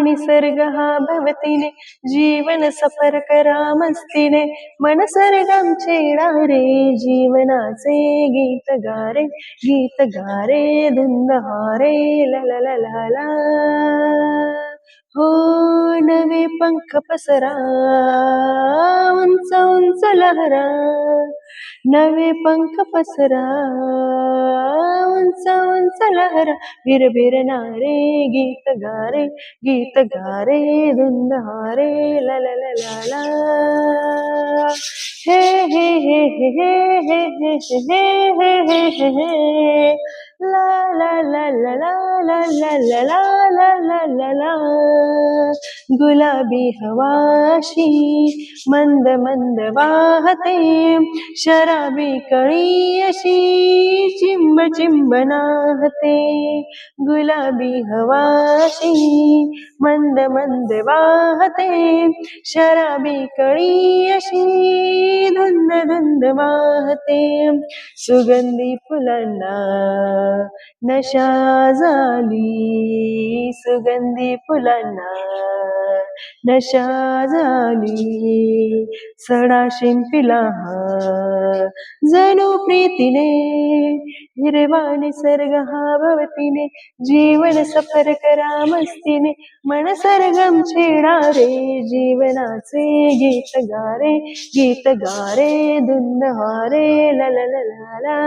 निसर्ग हा भवतीने जीवन सफर करा मस्तीने मन सरगम छेडा रे जीवनाचे गीत गारे धुंद हारे ला ला ला ला ला हो नवे पंख पसरा उंच उंच लहरा नवे पंख पसरा उंच उंच लहरा भिरभिरणारे गीत गारे धुंद हारे ला ला ला ला ला हे हे हे हे हे हे हे हे हे हे हे ला ला ला ला ला ला ला ला ला ला ला ला गुलाबी हवाशी मंद मंद वाहते शराबी कळी अशी चिंब चिंब नाहते गुलाबी हवाशी मंद मंद वाहते शराबी कळी अशी धुंद धुंद वाहते सुगंधी फुलांना नशा झाली सुगंधी फुलांना नशा झाली सडा शिंपीला जणू प्रीतीने हिरवा निसर्ग हा भवतीने जीवन सफर करा मस्तीने मन सरगम छेडा रे जीवनाचे गीत गारे धुंद हारे ला ला ला ला ला